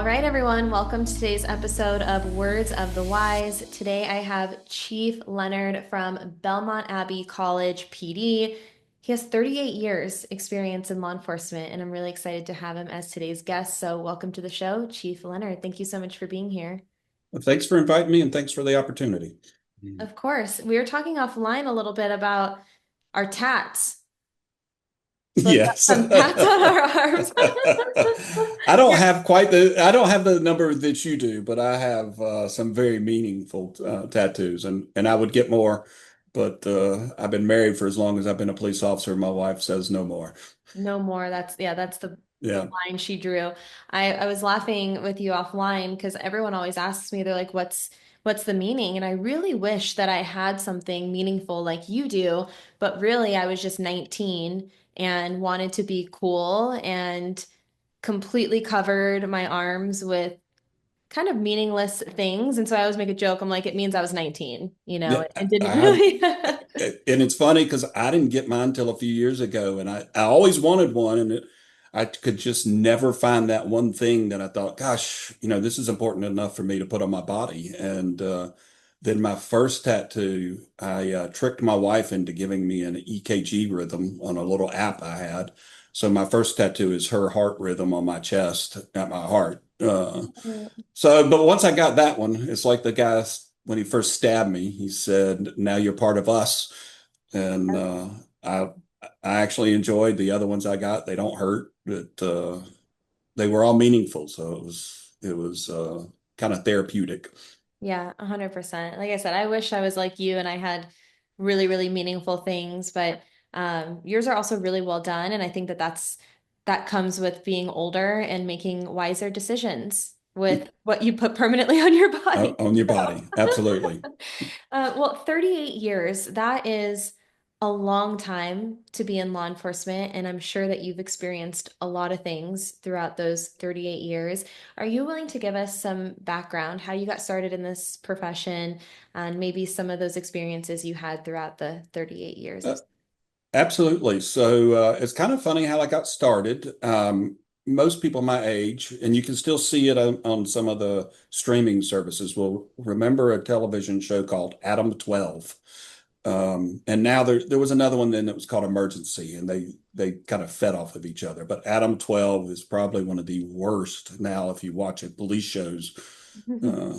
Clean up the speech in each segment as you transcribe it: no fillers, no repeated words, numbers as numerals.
right, everyone, welcome to today's episode of Words of the Wise. Today I have Chief Leonard from Belmont Abbey College PD. He has 38 years experience in law enforcement, and I'm really excited to have him as today's guest. So welcome to the show, Chief Leonard. Thank you so much for being here. Well, thanks for inviting me and thanks for the opportunity. Of course, we were talking offline a little bit about our tats. So we've got Yes. some tats on our arms. Yeah. I don't have the number that you do, but I have some very meaningful tattoos and I would get more, but I've been married for as long as I've been a police officer. My wife says no more. No more. That's the Yeah. line she drew. I was laughing with you offline because everyone always asks me, they're like, what's the meaning? And I really wish that I had something meaningful like you do, but really I was just 19 and wanted to be cool and completely covered my arms with kind of meaningless things. And so I always make a joke. I'm like, it means I was 19, Yeah. and didn't I really. And it's funny because I didn't get mine till a few years ago, and I always wanted one, and I could just never find that one thing that I thought, gosh, this is important enough for me to put on my body. And then my first tattoo, I tricked my wife into giving me an EKG rhythm on a little app I had. So my first tattoo is her heart rhythm on my chest, at my heart. But once I got that one, it's like the guy when he first stabbed me, he said, "Now you're part of us." And I I actually enjoyed the other ones I got. They don't hurt, but they were all meaningful, so it was kind of therapeutic. Yeah, 100%. Like I said, I wish I was like you and I had really, really meaningful things, but yours are also really well done. And I think that comes with being older and making wiser decisions with what you put permanently on your body. On your So. body. Absolutely. Well, 38 years, that is a long time to be in law enforcement, and I'm sure that you've experienced a lot of things throughout those 38 years. Are you willing to give us some background, how you got started in this profession, and maybe some of those experiences you had throughout the 38 years Uh, of. Absolutely. So it's kind of funny how I got started. Most people my age, and you can still see it on some of the streaming services, will remember a television show called Adam 12. And now there was another one then that was called Emergency, and they kind of fed off of each other. But Adam 12 is probably one of the worst now if you watch it, police shows uh,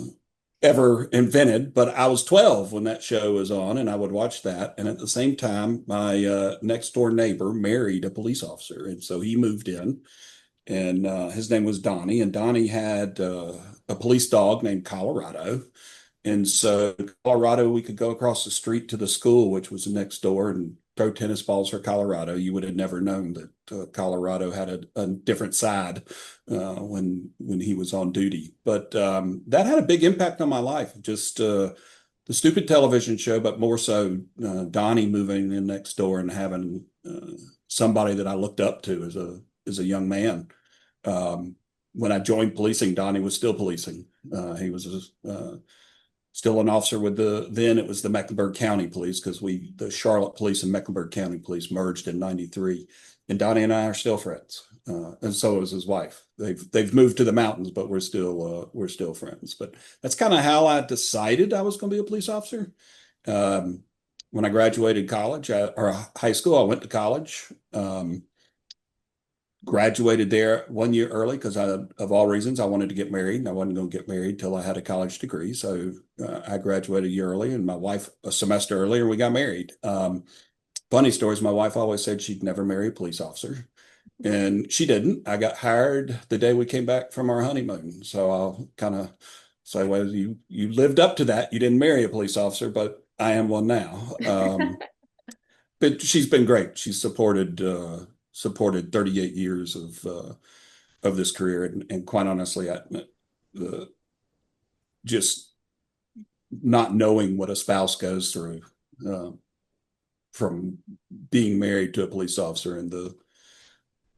ever invented. But I was 12 when that show was on, and I would watch that. And at the same time, my next door neighbor married a police officer, and so he moved in, and his name was Donnie, and Donnie had a police dog named Colorado. And so Colorado, we could go across the street to the school, which was next door, and throw tennis balls for Colorado. You would have never known that Colorado had a different side when he was on duty. But that had a big impact on my life. Just the stupid television show, but more so Donnie moving in next door and having somebody that I looked up to as a young man. When I joined policing, Donnie was still policing. He was still an officer with then it was the Mecklenburg County Police because the Charlotte Police and Mecklenburg County Police merged in '93, and Donnie and I are still friends, and so is his wife. They've moved to the mountains, but we're still friends. But that's kind of how I decided I was going to be a police officer. Um, when I graduated college or high school, I went to college. Graduated there 1 year early because of all reasons, I wanted to get married, and I wasn't going to get married till I had a college degree. So I graduated a year early, and my wife a semester earlier, and we got married. Funny stories. My wife always said she'd never marry a police officer, and she didn't. I got hired the day we came back from our honeymoon. So I'll kind of say, well, you lived up to that. You didn't marry a police officer, but I am one now. But she's been great. She's supported 38 years of this career, and quite honestly, just not knowing what a spouse goes through uh, from being married to a police officer, and the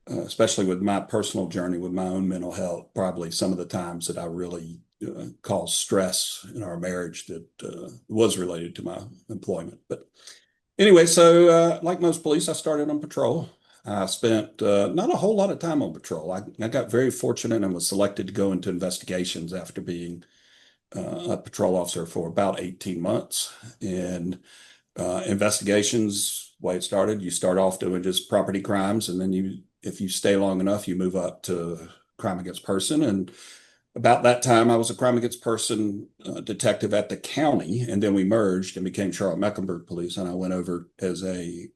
especially with my personal journey with my own mental health, probably some of the times that I really caused stress in our marriage that was related to my employment. But anyway, so like most police, I started on patrol. I spent not a whole lot of time on patrol. I got very fortunate and was selected to go into investigations after being a patrol officer for about 18 months. And investigations, the way it started, you start off doing just property crimes, and then if you stay long enough, you move up to crime against person. And about that time, I was a crime against person detective at the county, and then we merged and became Charlotte-Mecklenburg Police, and I went over as a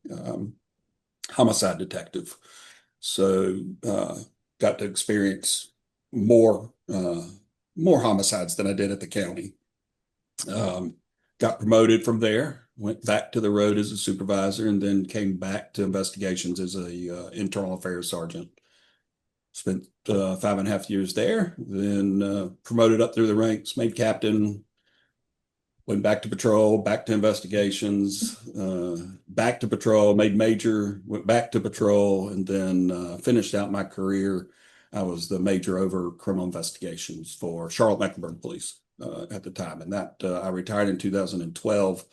homicide detective. So got to experience more more homicides than I did at the county. Um, got promoted from there, went back to the road as a supervisor, and then came back to investigations as a internal affairs sergeant. Spent 5.5 years there, then promoted up through the ranks, made captain, went back to patrol, back to investigations, back to patrol, made major, went back to patrol, and then finished out my career. I was the major over criminal investigations for Charlotte-Mecklenburg Police at the time. And that I retired in 2012.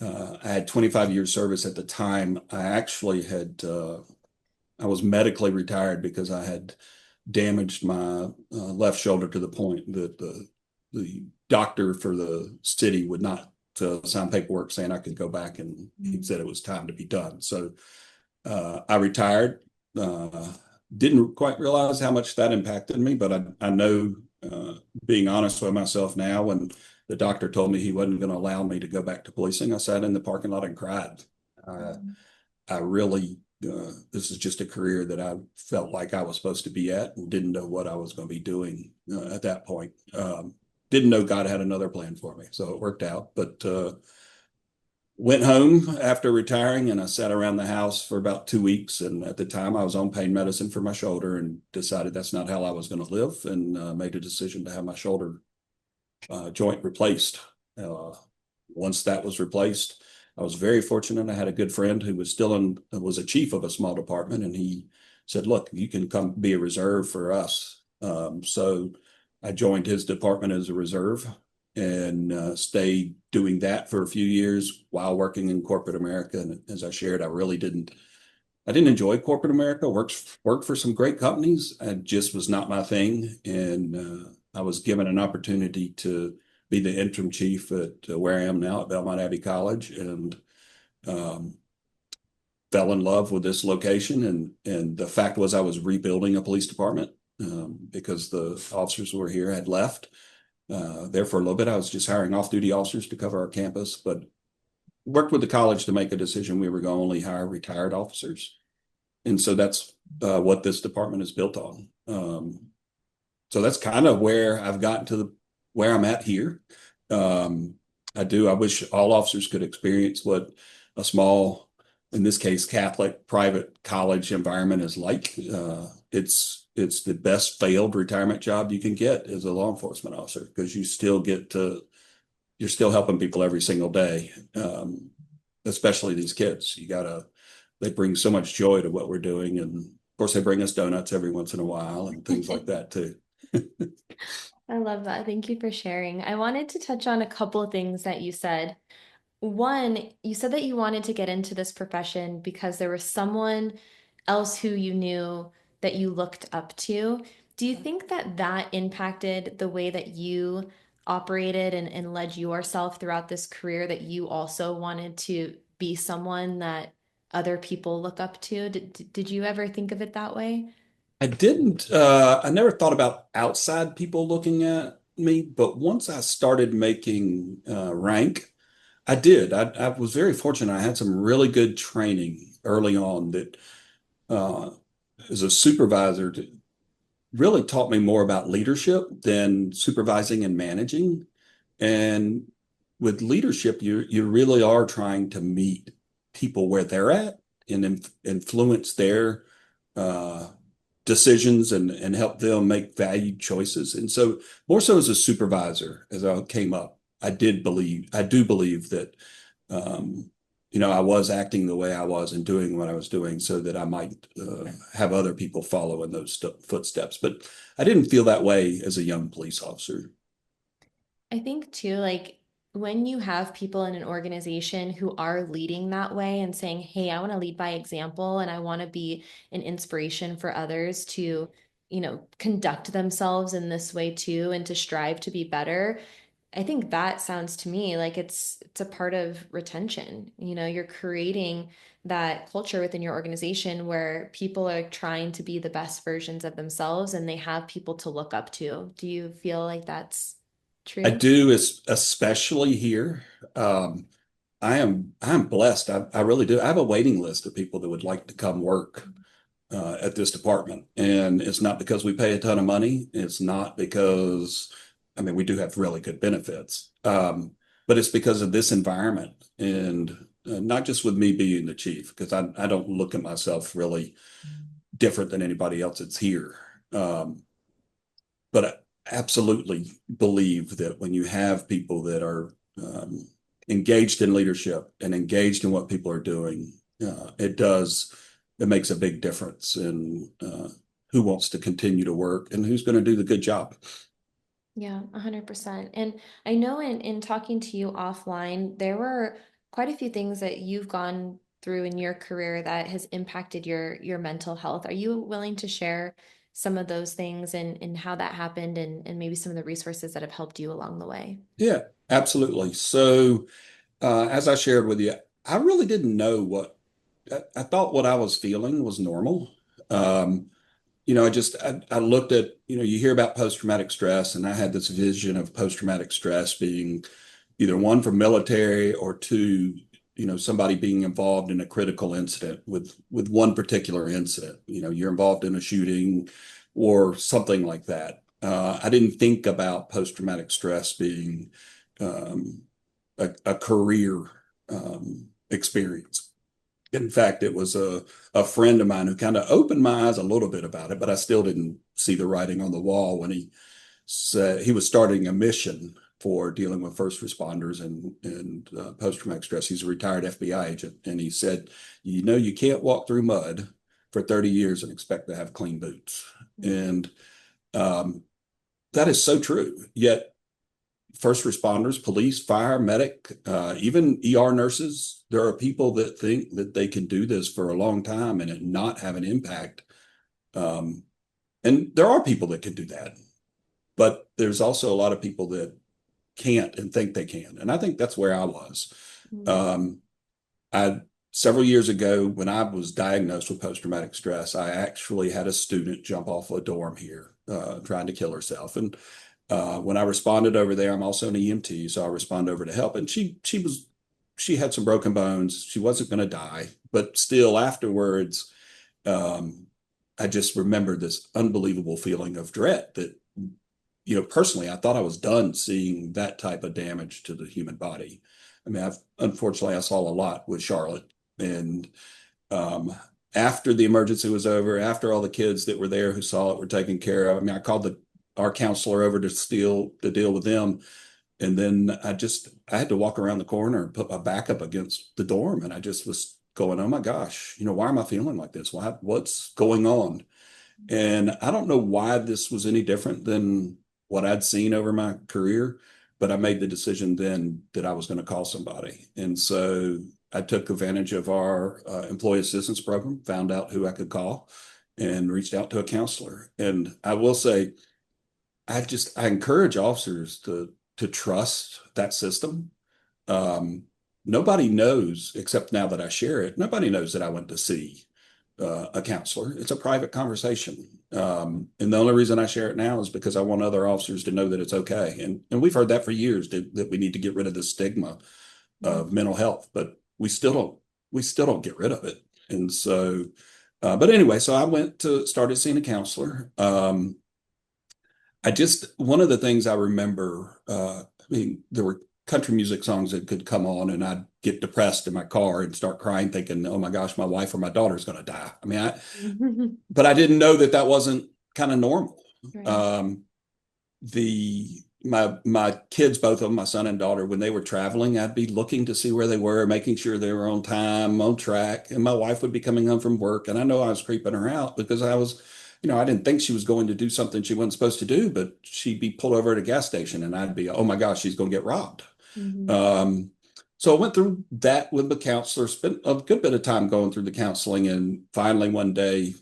I had 25 years service at the time. I was medically retired because I had damaged my left shoulder to the point that the doctor for the city would not sign paperwork saying I could go back, and he said it was time to be done. So I retired. Didn't quite realize how much that impacted me, but I know, being honest with myself now, when the doctor told me he wasn't going to allow me to go back to policing, I sat in the parking lot and cried. Uh, I really, this is just a career that I felt like I was supposed to be at and didn't know what I was going to be doing at that point. Didn't know God had another plan for me. So it worked out. But went home after retiring, and I sat around the house for about 2 weeks. And at the time, I was on pain medicine for my shoulder and decided that's not how I was going to live, and made a decision to have my shoulder joint replaced. Uh, Once that was replaced, I was very fortunate. I had a good friend who was a chief of a small department, and he said, "Look, you can come be a reserve for us." So I joined his department as a reserve and stayed doing that for a few years while working in corporate America. And as I shared, I didn't enjoy corporate America. Worked for some great companies. It just was not my thing. And I was given an opportunity to be the interim chief at where I am now at Belmont Abbey College, and um, fell in love with this location. And the fact was, I was rebuilding a police department because the officers who were here had left. There for a little bit, I was just hiring off-duty officers to cover our campus, but worked with the college to make a decision we were going to only hire retired officers. And so that's what this department is built on. So that's kind of where I've gotten to where I'm at here. Um, I wish all officers could experience what a small, in this case, Catholic private college environment is like. It's the best failed retirement job you can get as a law enforcement officer, because you're still helping people every single day. Especially these kids. They bring so much joy to what we're doing. And of course, they bring us donuts every once in a while and things like that too. I love that. Thank you for sharing. I wanted to touch on a couple of things that you said. One, you said that you wanted to get into this profession because there was someone else who you knew that you looked up to. Do you think that that impacted the way that you operated and led yourself throughout this career, that you also wanted to be someone that other people look up to? Did you ever think of it that way? I never thought about outside people looking at me, but once I started making rank, I did. I was very fortunate. I had some really good training early on that, uh, as a supervisor, really taught me more about leadership than supervising and managing. And with leadership, you really are trying to meet people where they're at and influence their uh, decisions and help them make valued choices. And so, more so as a supervisor, as I came up, I do believe that, um, I was acting the way I was and doing what I was doing so that I might have other people follow in those footsteps. But I didn't feel that way as a young police officer. I think too, like when you have people in an organization who are leading that way and saying, hey, I want to lead by example and I want to be an inspiration for others to, conduct themselves in this way too and to strive to be better. I think that sounds to me like it's a part of retention. You're creating that culture within your organization where people are trying to be the best versions of themselves and they have people to look up to. Do you feel like that's I true? do, especially here. I'm blessed. I really do. I have a waiting list of people that would like to come work at this department. And it's not because we pay a ton of money. It's not because, I mean, we do have really good benefits, but it's because of this environment. And not just with me being the chief, because I don't look at myself really different than anybody else that's here. But I absolutely believe that when you have people that are engaged in leadership and engaged in what people are doing, it makes a big difference in who wants to continue to work and who's going to do the good job. Yeah, 100%. And I know in talking to you offline, there were quite a few things that you've gone through in your career that has impacted your mental health. Are you willing to share some of those things and how that happened and maybe some of the resources that have helped you along the way? Yeah, absolutely. So, as I shared with you, I really didn't know I thought what I was feeling was normal. Um, I looked at, you hear about post-traumatic stress, and I had this vision of post-traumatic stress being either one from military or two, somebody being involved in a critical incident with one particular incident. You're involved in a shooting or something like that. I didn't think about post-traumatic stress being um, a career experience. In fact, it was a friend of mine who kind of opened my eyes a little bit about it, but I still didn't see the writing on the wall when he said he was starting a mission for dealing with first responders and post-traumatic stress. He's a retired FBI agent, and he said, you can't walk through mud for 30 years and expect to have clean boots. And um, that is so true. Yet first responders, police, fire, medic, even ER nurses, there are people that think that they can do this for a long time and it not have an impact. Um, and there are people that can do that, but there's also a lot of people that can't and think they can. And I think that's where I was. Mhm. Um, I Several years ago, when I was diagnosed with post-traumatic stress, I actually had a student jump off a dorm here, trying to kill herself. And when I responded over there, I'm also an EMT, so I responded over to help. And she had some broken bones. She wasn't going to die, but still afterwards, um, I just remembered this unbelievable feeling of dread that, personally, I thought I was done seeing that type of damage to the human body. I mean, unfortunately I saw a lot with Charlotte, and um, after the emergency was over, after all the kids that were there who saw it were taken care of, I mean, I called our counselor over to deal with them. And then I had to walk around the corner and put my back up against the dorm. And I just was going, oh my gosh, why am I feeling like this? What's going on? And I don't know why this was any different than what I'd seen over my career, but I made the decision then that I was going to call somebody. And so I took advantage of our employee assistance program, found out who I could call, and reached out to a counselor. And I will say, I encourage officers to trust that system. Um, Nobody knows, except now that I share it, nobody knows that I went to see a counselor. It's a private conversation. And the only reason I share it now is because I want other officers to know that it's okay. And we've heard that for years that we need to get rid of the stigma Mhm. of mental health, but we still don't get rid of it. And so, but anyway, so I started seeing a counselor. One of the things I remember, I mean, there were country music songs that could come on and I'd get depressed in my car and start crying, thinking, oh my gosh, my wife or my daughter's going to die. I mean, but I didn't know that that wasn't kind of normal. Right. Um, my kids, both of them, my son and daughter, when they were traveling, I'd be looking to see where they were, making sure they were on time, on track. And my wife would be coming home from work, and I know I was creeping her out because I didn't think she was going to do something she wasn't supposed to do, but she'd be pulled over at a gas station, and I'd be, oh my gosh, she's going to get robbed. Hmm. Um, so I went through that with the counselor, spent a good bit of time going through the counseling, and finally one day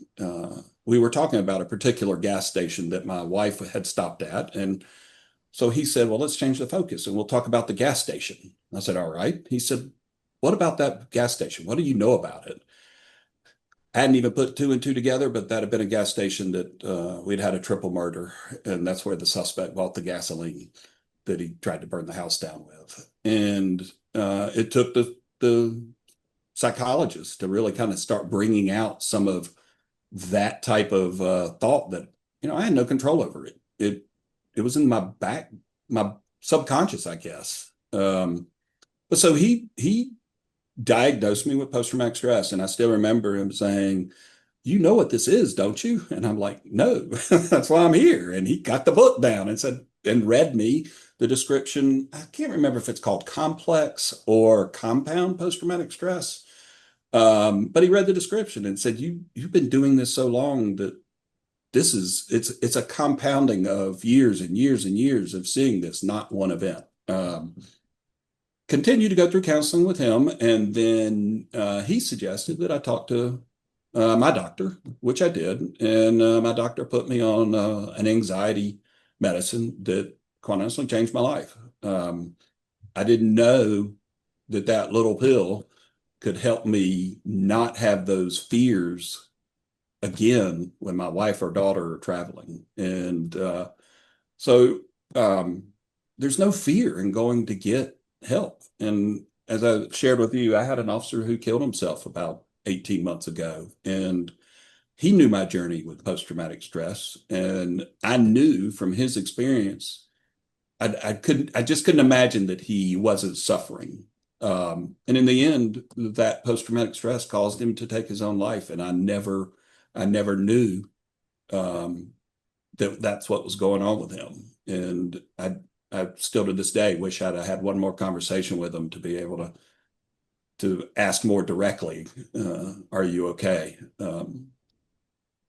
we were talking about a particular gas station that my wife had stopped at, and so he said, "Well, let's change the focus and we'll talk about the gas station." I said, "All right." He said, "What about that gas station? What do you know about it?" I hadn't even put two and two together, but that had been a gas station that we'd had a triple murder, and that's where the suspect bought the gasoline that he tried to burn the house down with. And it took the psychologist to really kind of start bringing out some of that type of thought that, I had no control over it. It was in my back, my subconscious, I guess. But so he diagnosed me with post-traumatic stress, and I still remember him saying, "You know what this is, don't you?" And I'm like, "No, that's why I'm here." And he got the book down and said, and read me the description. I can't remember if it's called complex or compound post-traumatic stress. But he read the description and said, you've been doing this so long that it's a compounding of years and years and years of seeing this, not one event. Continue to go through counseling with him, and then he suggested that I talk to my doctor, which I did, and my doctor put me on an anxiety medicine that quite honestly changed my life. I didn't know that that little pill could help me not have those fears again when my wife or daughter are traveling. And so um, there's no fear in going to get help. And as I shared with you, I had an officer who killed himself about 18 months ago. And he knew my journey with post-traumatic stress. And I knew from his experience, I just couldn't imagine that he wasn't suffering. And in the end, that post-traumatic stress caused him to take his own life. And I never knew um, that that's what was going on with him. And I still to this day wish I'd have had one more conversation with him to be able to ask more directly, "Are you okay?"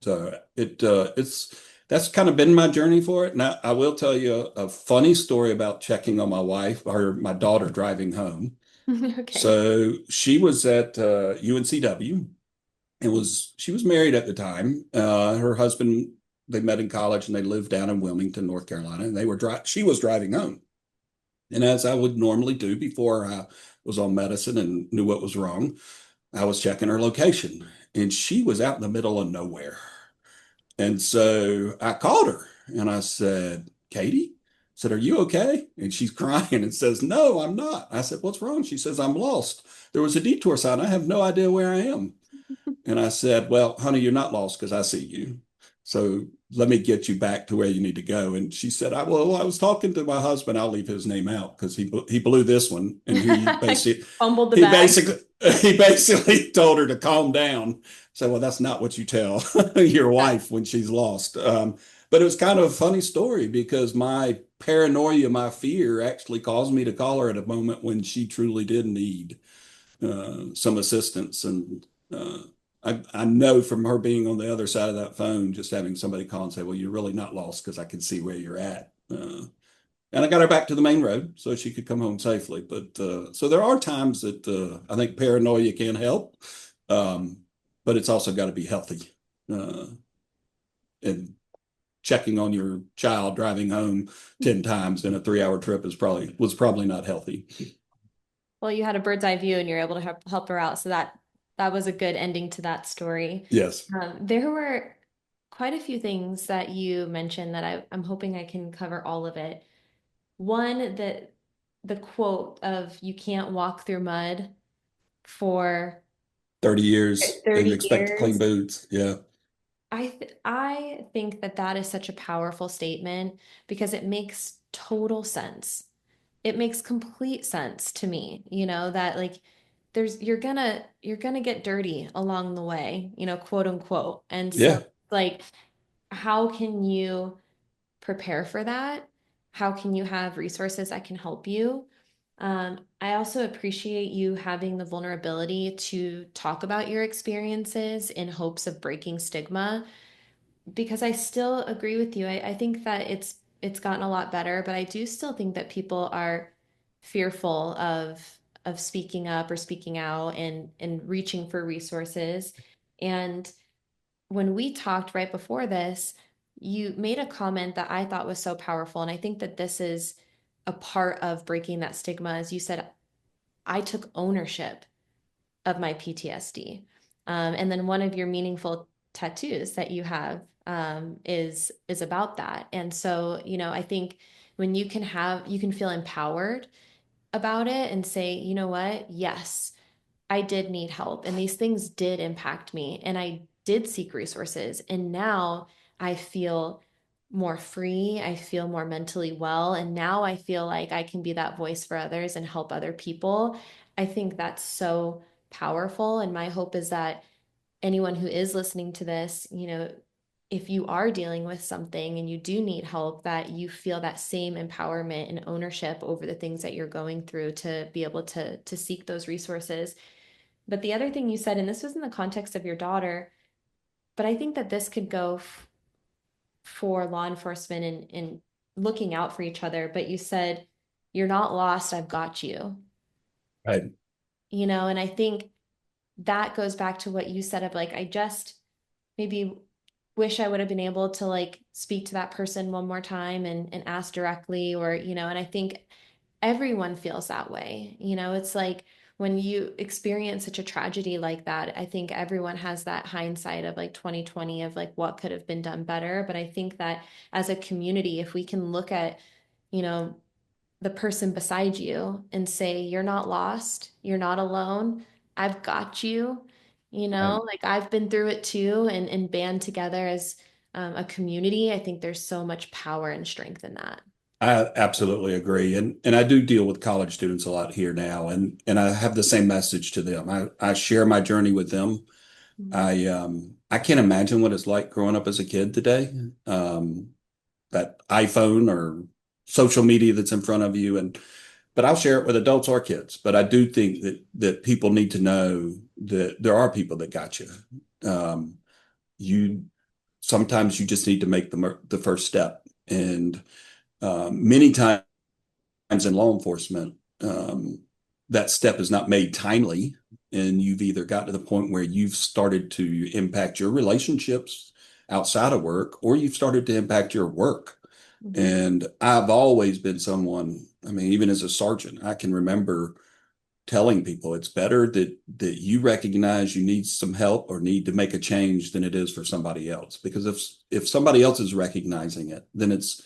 So it's that's kind of been my journey for it. Now I will tell you a funny story about checking on my wife or my daughter driving home. Okay. So she was at UNCW and was she was married at the time. Her husband, they met in college and they lived down in Wilmington, North Carolina, and she was driving home. And as I would normally do before I was on medicine and knew what was wrong, I was checking her location, and she was out in the middle of nowhere. And so I called her and I said, "Katie," I said, "are you okay?" And she's crying and says, "No, I'm not." I said, "What's wrong?" She says, "I'm lost. There was a detour sign. I have no idea where I am." And I said, "Well, honey, you're not lost because I see you. So let me get you back to where you need to go." And she said, "Well, I was talking to my husband. I'll leave his name out because he blew this one." And Fumbled the he bag. basically he basically told her to calm down. So, well, that's not what you tell your wife when she's lost. But it was kind of a funny story because my paranoia, my fear actually caused me to call her at a moment when she truly did need some assistance. And I know from her being on the other side of that phone, just having somebody call and say, "Well, you're really not lost because I can see where you're at." And I got her back to the main road so she could come home safely. But so there are times that I think paranoia can help, um, but it's also got to be healthy. Uh, and checking on your child driving home 10 times in a 3 hour trip was probably not healthy. Well, you had a bird's eye view and you're able to help her out. So that was a good ending to that story. Yes. There were quite a few things that you mentioned that I'm hoping I can cover all of it. One, that the quote of "you can't walk through mud for 30 years and 30 expect clean years. boots. Yeah. I think that that is such a powerful statement because it makes total sense. It makes complete sense to me, that like you're gonna get dirty along the way, quote unquote. And so Yeah. like how can you prepare for that? How can you have resources that can help you? I also appreciate you having the vulnerability to talk about your experiences in hopes of breaking stigma because I still agree with you. I think that it's gotten a lot better, but I do still think that people are fearful of speaking up or speaking out and reaching for resources. And when we talked right before this, you made a comment that I thought was so powerful. And I think that this is a part of breaking that stigma. As you said, I took ownership of my PTSD. And then one of your meaningful tattoos that you have is about that. And so, I think when you can feel empowered about it and say, you know what? Yes, I did need help and these things did impact me and I did seek resources. And now I feel more free. I feel more mentally well. And now I feel like I can be that voice for others and help other people. I think that's so powerful. And my hope is that anyone who is listening to this, if you are dealing with something and you do need help, that you feel that same empowerment and ownership over the things that you're going through to be able to seek those resources. But the other thing you said, and this was in the context of your daughter, but I think that this could go for law enforcement and looking out for each other. But you said, you're not lost, I've got you, Right. and I think that goes back to what you said of like, I just maybe wish I would have been able to like speak to that person one more time and ask directly or, and I think everyone feels that way. It's like when you experience such a tragedy like that, I think everyone has that hindsight of like 2020 of like what could have been done better. But I think that as a community, if we can look at, you know, the person beside you and say, you're not lost, you're not alone, I've got you, Right. like I've been through it too, and band together as a community, I think there's so much power and strength in that. I absolutely agree. And I do deal with college students a lot here now, and I have the same message to them. I share my journey with them. Mhm. I can't imagine what it's like growing up as a kid today. That iPhone or social media that's in front of you, and but I'll share it with adults or kids. But I do think that people need to know that there are people that got you. Um, you sometimes you just need to make the first step, and many times in law enforcement, that step is not made timely, and you've either got to the point where you've started to impact your relationships outside of work, or you've started to impact your work. Mhm. And I've always been someone, I mean, even as a sergeant, I can remember telling people it's better that you recognize you need some help or need to make a change than it is for somebody else. Because if somebody else is recognizing it, then it's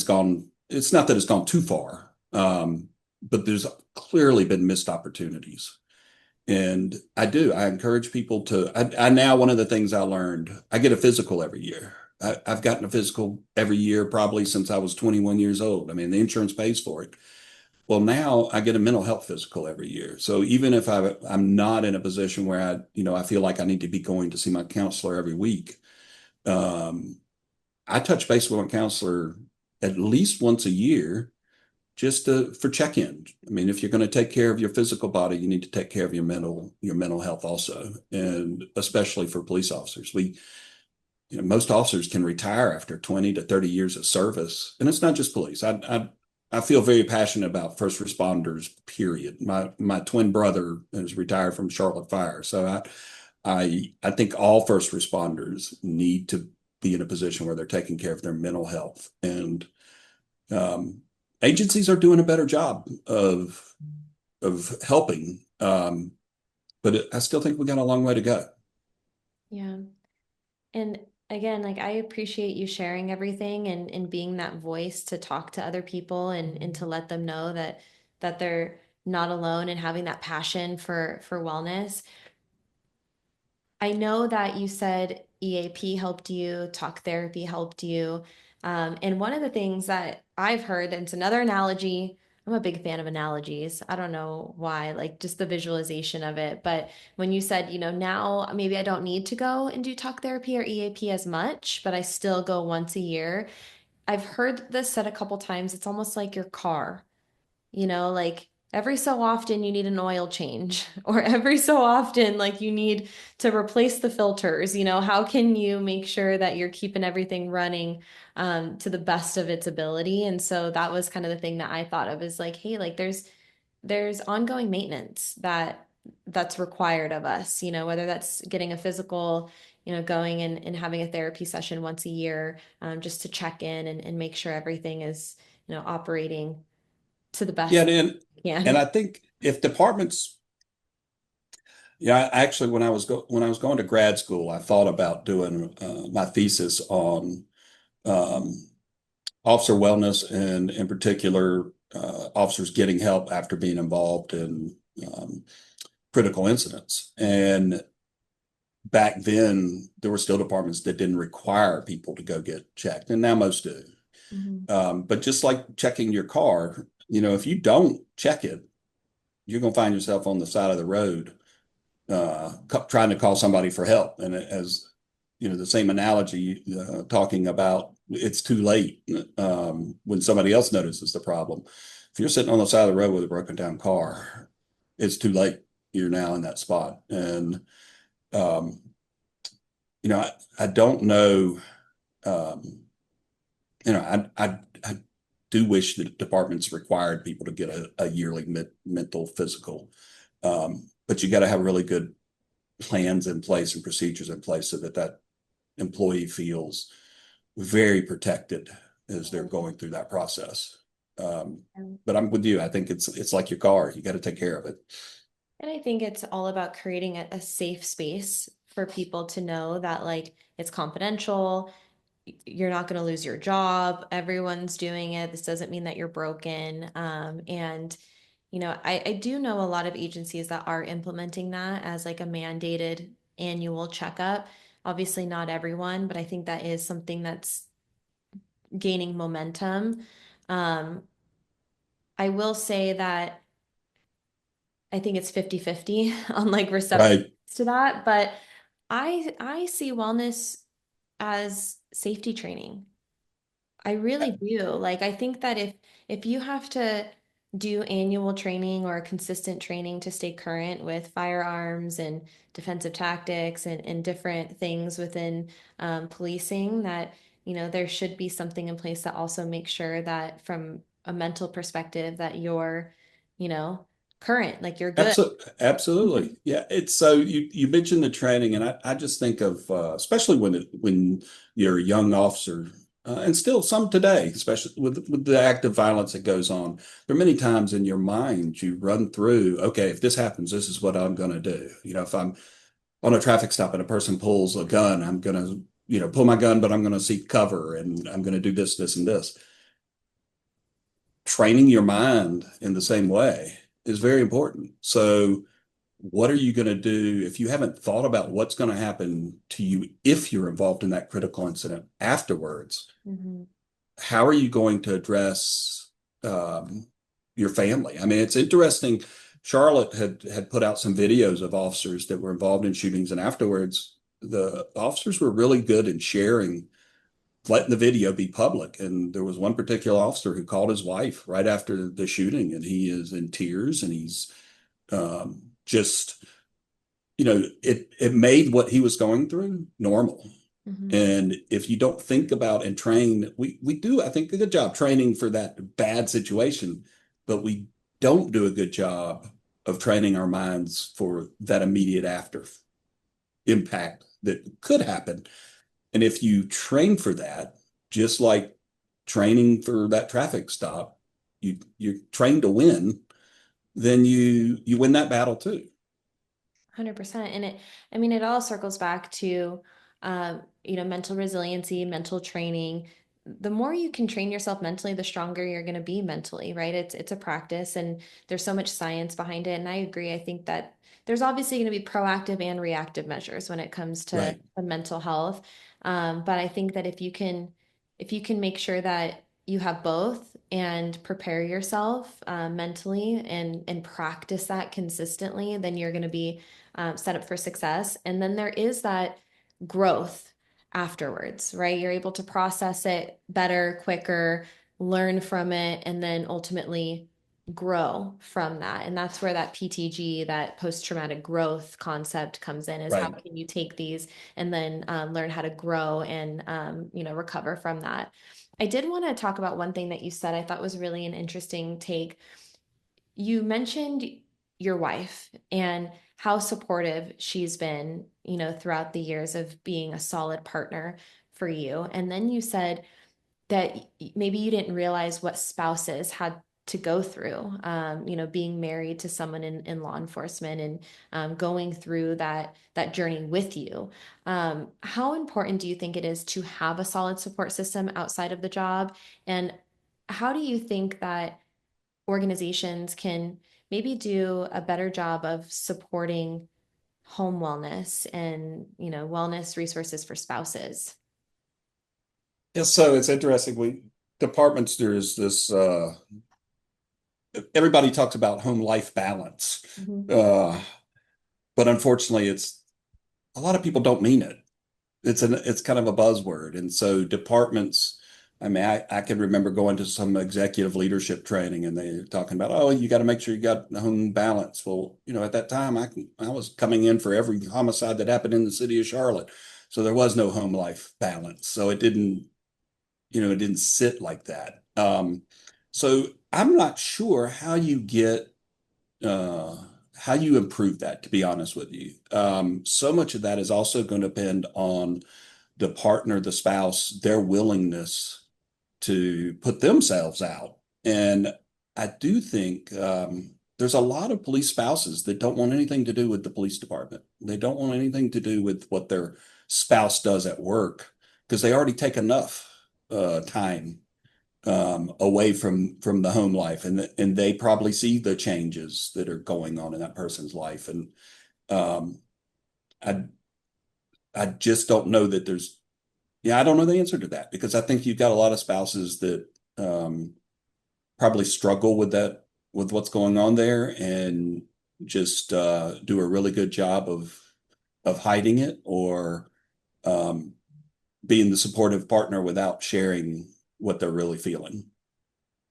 gone. It's not that it's gone too far, but there's clearly been missed opportunities. And I encourage people to, I now, one of the things I learned, I get a physical every year. I've gotten a physical every year probably since I was 21 years old. I mean, the insurance pays for it. Well, now I get a mental health physical every year. So even if I'm not in a position where I feel like I need to be going to see my counselor every week, um, I touch base with my counselor at least once a year just for check-in. I mean, if you're going to take care of your physical body, you need to take care of your mental health also, and especially for police officers. Most officers can retire after 20 to 30 years of service, and it's not just police. I feel very passionate about first responders, period. My twin brother is retired from Charlotte Fire, so I think all first responders need to be in a position where they're taking care of their mental health, and um, agencies are doing a better job of helping, but I still think we got a long way to go. Yeah. And again, like I appreciate you sharing everything and being that voice to talk to other people and to let them know that they're not alone and having that passion for wellness. I know that you said EAP helped you, talk therapy helped you. And one of the things that I've heard, and it's another analogy, I'm a big fan of analogies. I don't know why, like just the visualization of it. But when you said, now maybe I don't need to go and do talk therapy or EAP as much, but I still go once a year. I've heard this said a couple times. It's almost like your car, like every so often you need an oil change, or every so often like you need to replace the filters. How can you make sure that you're keeping everything running to the best of its ability? And so that was kind of the thing that I thought of, is like, hey, like there's ongoing maintenance that's required of us, whether that's getting a physical, going and having a therapy session once a year, just to check in and make sure everything is, operating to the Yeah, best we and can. I think if departments, yeah, actually, when I was going to grad school, I thought about doing my thesis on um, officer wellness, and in particular, officers getting help after being involved in um, critical incidents. And back then, there were still departments that didn't require people to go get checked, and now most do. Mhm. But just like checking your car, if you don't check it, you're going to find yourself on the side of the road trying to call somebody for help. And as the same analogy, talking about it's too late when somebody else notices the problem. If you're sitting on the side of the road with a broken down car, it's too late. You're now in that spot. And, um, I don't know. Um, I do wish that departments required people to get a yearly mental physical. But you got to have really good plans in place and procedures in place so that that employee feels very protected as they're going through that process. Um, but I'm with you. I think it's like your car. You got to take care of it. And I think it's all about creating a safe space for people to know that, like, it's confidential. You're not going to lose your job. Everyone's doing it. This doesn't mean that you're broken. And I do know a lot of agencies that are implementing that as like a mandated annual checkup. Obviously, not everyone, but I think that is something that's gaining momentum. Um, I will say that I think it's 50-50 on like reception Right. to that, but I see wellness as safety training. I really do. Like, I think that if you have to do annual training or consistent training to stay current with firearms and defensive tactics and different things within policing, that there should be something in place that also makes sure that from a mental perspective that you're, you know, current, like you're good. Absolutely. Yeah. It's so you mentioned the training, and I just think of especially when you're a young officer, and still some today, especially with the active violence that goes on. There are many times in your mind you run through, okay, if this happens, this is what I'm going to do. If I'm on a traffic stop and a person pulls a gun, I'm going to, pull my gun, but I'm going to seek cover and I'm going to do this, this, and this. Training your mind in the same way is very important. So, what are you going to do if you haven't thought about what's going to happen to you if you're involved in that critical incident afterwards? Mhm. How are you going to address um, your family? I mean, it's interesting. Charlotte had put out some videos of officers that were involved in shootings, and afterwards, the officers were really good in sharing, letting the video be public. And there was one particular officer who called his wife right after the shooting, and he is in tears, and he's just, it made what he was going through normal. Mhm. And if you don't think about and train, we do, I think, a good job training for that bad situation, but we don't do a good job of training our minds for that immediate after impact that could happen. And if you train for that, just like training for that traffic stop, you're trained to win, then you win that battle too. 100%. And I mean, it all circles back to, mental resiliency, mental training. The more you can train yourself mentally, the stronger you're going to be mentally, right? It's a practice, and there's so much science behind it. And I agree. I think that there's obviously going to be proactive and reactive measures when it comes Right. to mental health. But I think that if you can make sure that you have both and prepare yourself mentally and practice that consistently, then you're going to be set up for success. And then there is that growth afterwards, right? You're able to process it better, quicker, learn from it, and then ultimately, grow from that. And that's where that PTG, that post-traumatic growth concept comes in, is how Right. can you take these and then learn how to grow and recover from that. I did want to talk about one thing that you said I thought was really an interesting take. You mentioned your wife and how supportive she's been, throughout the years of being a solid partner for you. And then you said that maybe you didn't realize what spouses had to go through, being married to someone in law enforcement and going through that journey with you. How important do you think it is to have a solid support system outside of the job? And how do you think that organizations can maybe do a better job of supporting home wellness and, wellness resources for spouses? Yeah, so it's interesting. Departments, there's this everybody talks about home life balance. Mhm. Uh, but unfortunately it's a lot of people don't mean it. It's kind of a buzzword. And so departments, I mean, I can remember going to some executive leadership training and they're talking about, oh, you got to make sure you got the home balance. Well, at that time I was coming in for every homicide that happened in the city of Charlotte. So there was no home life balance. So it didn't sit like that. So I'm not sure uh, how you improve that, to be honest with you. So much of that is also going to depend on the partner, the spouse, their willingness to put themselves out. And I do think there's a lot of police spouses that don't want anything to do with the police department. They don't want anything to do with what their spouse does at work because they already take enough time away from the home life, and they probably see the changes that are going on in that person's life. And um, I I just don't know that there's yeah, I don't know the answer to that because I think you've got a lot of spouses that um, probably struggle with that, with what's going on there, and just do a really good job of hiding it or um, being the supportive partner without sharing what they're really feeling.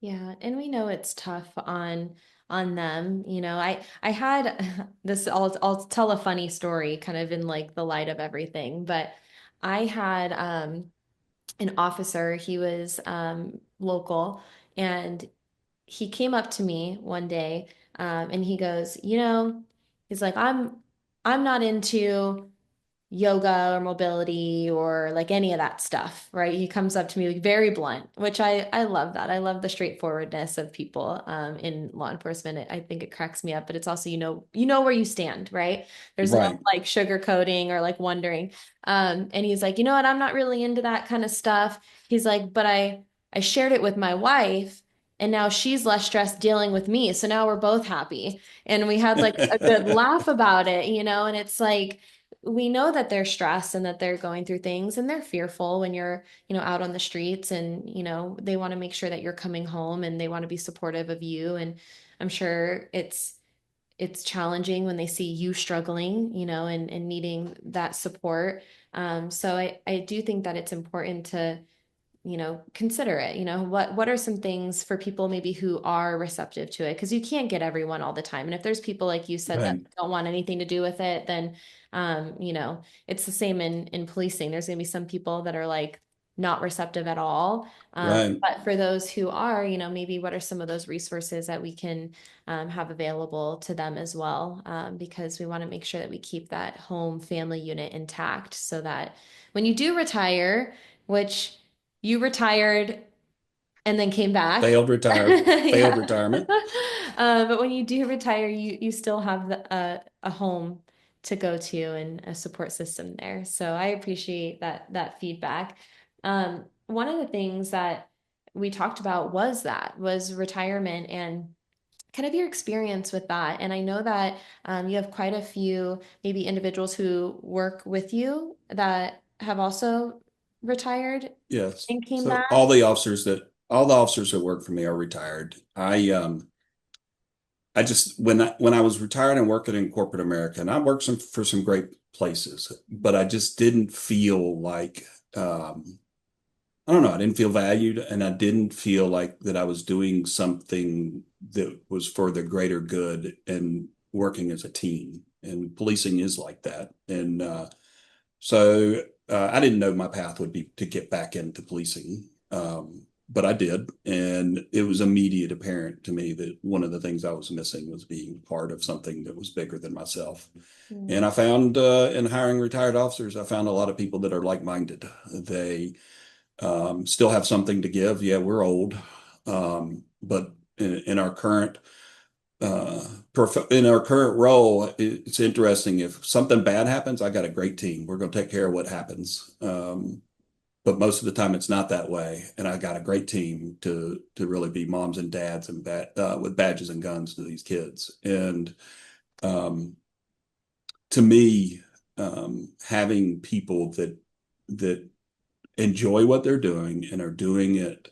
Yeah, and we know it's tough on them. I had this. I'll tell a funny story, kind of in like the light of everything. But I had an officer. He was local, and he came up to me one day, and he goes, he's like, I'm not into yoga or mobility or like any of that stuff, right? He comes up to me like very blunt, which I love that. I love the straightforwardness of people in law enforcement. I think it cracks me up, but it's also you know where you stand, right? There's no Right. like sugarcoating or like wondering. And he's like, you know what? I'm not really into that kind of stuff. He's like, but I shared it with my wife. And now she's less stressed dealing with me. So now we're both happy. And we had like a good laugh about it, and it's like, we know that they're stressed and that they're going through things and they're fearful when you're, out on the streets and, they want to make sure that you're coming home and they want to be supportive of you. And I'm sure it's challenging when they see you struggling, and needing that support. So I do think that it's important to consider it. What are some things for people maybe who are receptive to it? Because you can't get everyone all the time. And if there's people like you said that Right. don't want anything to do with it, then it's the same in policing. There's gonna be some people that are like not receptive at all. Right. But for those who are, maybe what are some of those resources that we can have available to them as well? Because we want to make sure that we keep that home family unit intact so that when you do retire, which you retired and then came back. Failed Yeah. retirement. But when you do retire, you still have a home to go to and a support system there. So I appreciate that feedback. One of the things that we talked about was retirement and kind of your experience with that. And I know that you have quite a few maybe individuals who work with you that have also retired Yes. and came So back. all the officers that work for me are retired. I just when I was retired and working in corporate America, and I worked for some great places, but I just didn't feel like I don't know, I didn't feel valued and I didn't feel like that I was doing something that was for the greater good and working as a team. And policing is like that. And so I didn't know my path would be to get back into policing. But I did. And it was immediate apparent to me that one of the things I was missing was being part of something that was bigger than myself. Mm. And I found in hiring retired officers, I found a lot of people that are like-minded. They still have something to give. Yeah, we're old, but in our current in our current role, it's interesting. If something bad happens, I got a great team. We're going to take care of what happens. But most of the time, it's not that way, and I got a great team to really be moms and dads and with badges and guns to these kids. And um, to me, having people that enjoy what they're doing and are doing it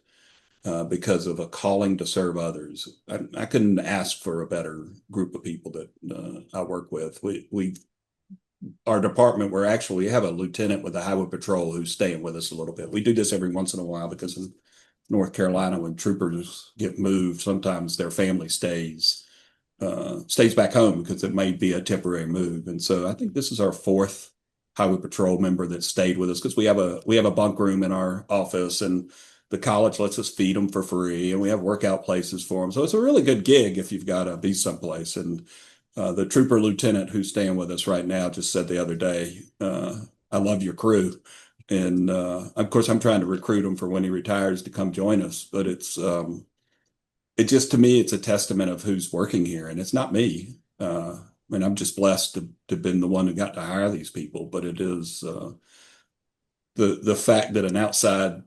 because of a calling to serve others. I couldn't ask for a better group of people that I work with. Our department, we have a lieutenant with the highway patrol who's staying with us a little bit. We do this every once in a while because in North Carolina, when troopers get moved, sometimes their family stays back home because it may be a temporary move. And so I think this is our fourth highway patrol member that stayed with us because we have a bunk room in our office and the college lets us feed them for free and we have workout places for them. So it's a really good gig if you've got to be someplace. And the trooper lieutenant who's staying with us right now just said the other day, I love your crew. And of course, I'm trying to recruit him for when he retires to come join us. But it just to me, it's a testament of who's working here, and it's not me. I mean, I'm just blessed to have been the one who got to hire these people, but it is the fact that an outside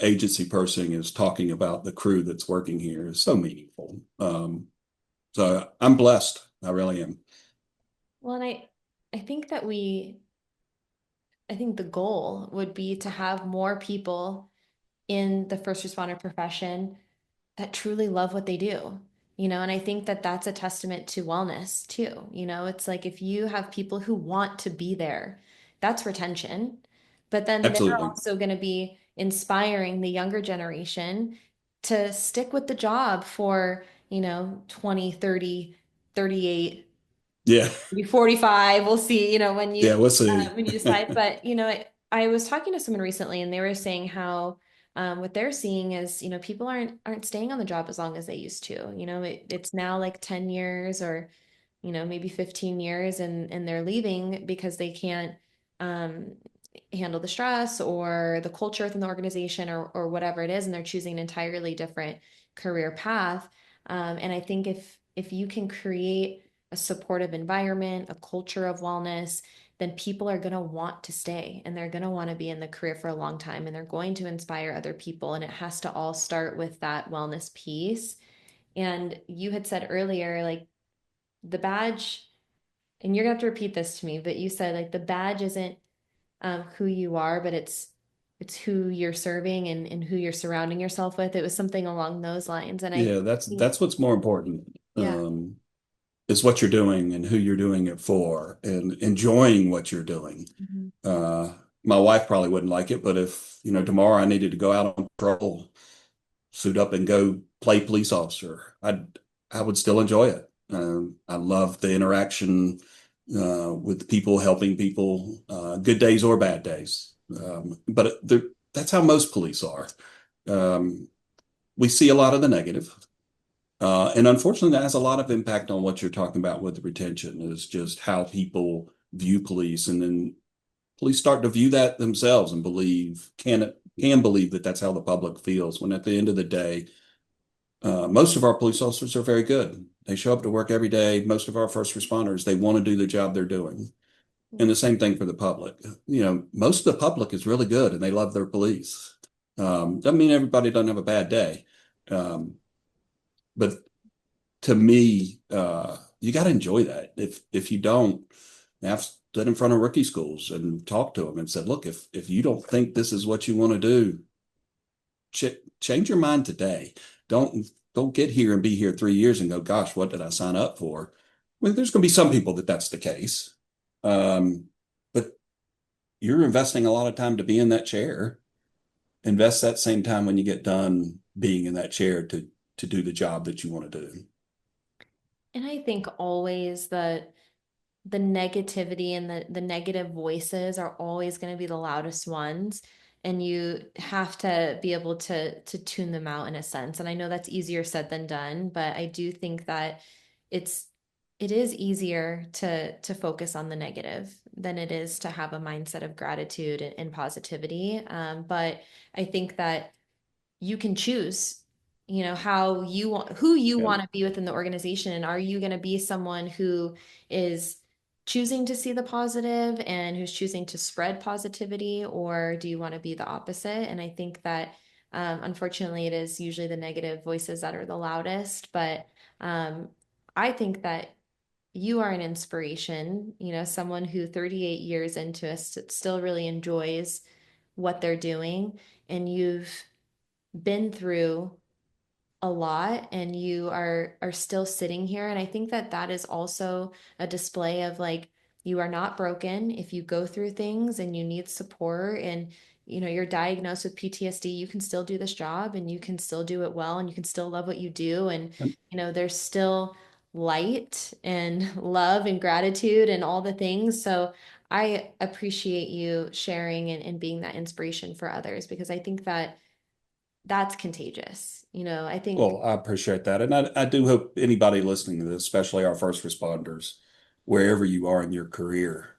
agency person is talking about the crew that's working here is so meaningful. So I'm blessed. I really am. Well, and I think that I think the goal would be to have more people in the first responder profession that truly love what they do, and I think that that's a testament to wellness too. It's like if you have people who want to be there, that's retention. But then they're Absolutely. also going to be inspiring the younger generation to stick with the job for, 20, 30, 38, Yeah. maybe 45. We'll see, when Yeah. We'll see. you decide. But, I was talking to someone recently and they were saying how what they're seeing is, people aren't staying on the job as long as they used to. It's now like 10 years or, maybe 15 years and they're leaving because they can't um, handle the stress or the culture within the organization or whatever it is, and they're choosing an entirely different career path. And I think if you can create a supportive environment, a culture of wellness, then people are going to want to stay and they're going to want to be in the career for a long time and they're going to inspire other people. And it has to all start with that wellness piece. And you had said earlier, like the badge, and you're going to have to repeat this to me, but you said like the badge isn't who you are, but it's who you're serving and who you're surrounding yourself with. It was something along those lines. And I Yeah. That's think, that's what's more important. yeah. Is what you're doing and who you're doing it for and enjoying what you're doing. Mhm. Uh, my wife probably wouldn't like it, but if, tomorrow I needed to go out on patrol, suit up and go play police officer, I would still enjoy it. I love the interaction with people, helping people, good days or bad days. But that's how most police are. Um, we see a lot of the negative. And unfortunately, that has a lot of impact on what you're talking about with the retention is just how people view police. And then police start to view that themselves and can believe that that's how the public feels. When at the end of the day, most of our police officers are very good. They show up to work every day. Most of our first responders, they want to do the job they're doing. And the same thing for the public. Most of the public is really good and they love their police. Doesn't mean everybody doesn't have a bad day. But to me, you got to enjoy that. If you don't, I've stood in front of rookie schools and talked to them and said, look, if you don't think this is what you want to do, change your mind today. Don't get here and be here 3 years and go, gosh, what did I sign up for? Well, there's going to be some people that's the case, but you're investing a lot of time to be in that chair. invest that same time when you get done being in that chair to do the job that you want to do. And I think always the negativity and the negative voices are always going to be the loudest ones, and you have to be able to tune them out in a sense. And I know that's easier said than done, but I do think that it's it is easier to focus on the negative than it is to have a mindset of gratitude and positivity. But I think that you can choose, how you want, who you want And to be within the organization. And are you going to be someone who is choosing to see the positive and who's choosing to spread positivity, or do you want to be the opposite? And I think that unfortunately it is usually the negative voices that are the loudest, but um, I think that you are an inspiration, someone who 38 years into it still really enjoys what they're doing, and you've been through a lot and you are still sitting here. And I think that that is also a display of like, you are not broken. If you go through things and you need support, and you're diagnosed with PTSD, you can still do this job and you can still do it well and you can still love what you do. And there's still light and love and gratitude and all the things. So I appreciate you sharing and being that inspiration for others, because I think that that's contagious. I think well, I appreciate that. And I do hope anybody listening to this, especially our first responders, wherever you are in your career,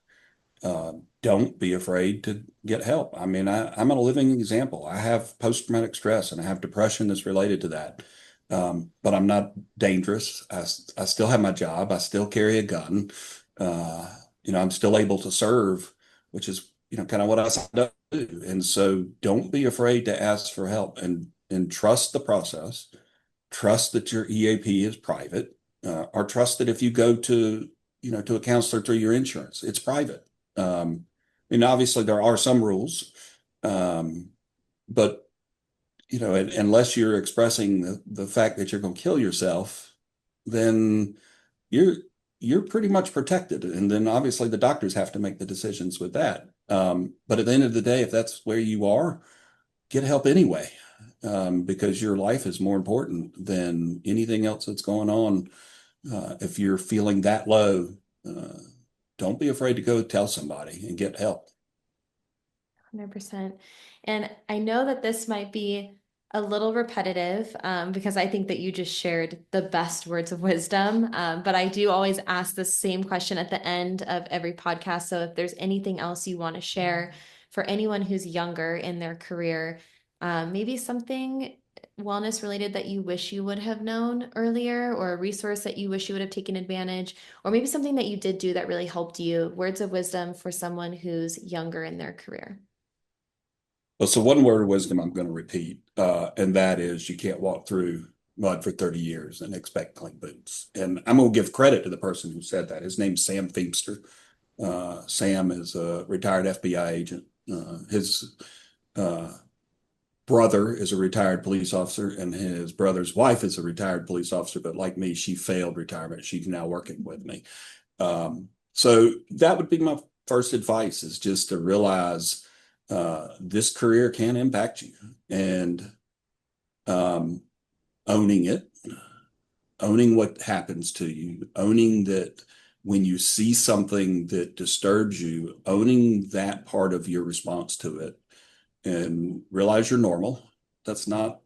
don't be afraid to get help. I mean, I'm a living example. I have post-traumatic stress and I have depression that's related to that. But I'm not dangerous. I still have my job. I still carry a gun. Uh, I'm still able to serve, which is, kind of what I signed up to do. And so don't be afraid to ask for help and trust the process. Trust that your EAP is private, or trust that if you go to a counselor through your insurance, it's private. Obviously there are some rules, um, but unless you're expressing the fact that you're going to kill yourself, then you're you're pretty much protected. And then obviously the doctors have to make the decisions with that. But at the end of the day, if that's where you are, get help anyway, because your life is more important than anything else that's going on. If you're feeling that low, uh, don't be afraid to go tell somebody and get help. 100%. And I know that this might be a little repetitive, because I think that you just shared the best words of wisdom. But I do always ask the same question at the end of every podcast. So if there's anything else you want to share for anyone who's younger in their career, maybe something wellness related that you wish you would have known earlier, or a resource that you wish you would have taken advantage, or maybe something that you did do that really helped you, words of wisdom for someone who's younger in their career. Well, so one word of wisdom I'm going to repeat, and that is you can't walk through mud for 30 years and expect clean boots. And I'm going to give credit to the person who said that. His name's Sam Feemster. Sam is a retired FBI agent. His uh, brother is a retired police officer, and his brother's wife is a retired police officer. But like me, she failed retirement. She's now working with me. So that would be my first advice, is just to realize this career can impact you, and um, owning it, owning what happens to you, owning that when you see something that disturbs you, owning that part of your response to it, and realize you're normal. That's not,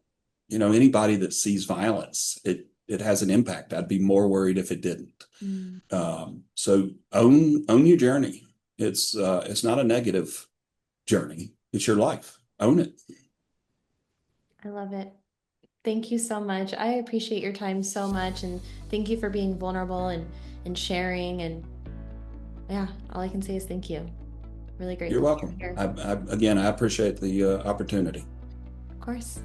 anybody that sees violence, it has an impact. I'd be more worried if it didn't. Mm. So own your journey. It's not a negative journey. It's your life. Own it. I love it. Thank you so much. I appreciate your time so much, and thank you for being vulnerable and sharing. And yeah, all I can say is thank you. Really You're grateful that welcome. you're here. Again, I appreciate the opportunity. Of course.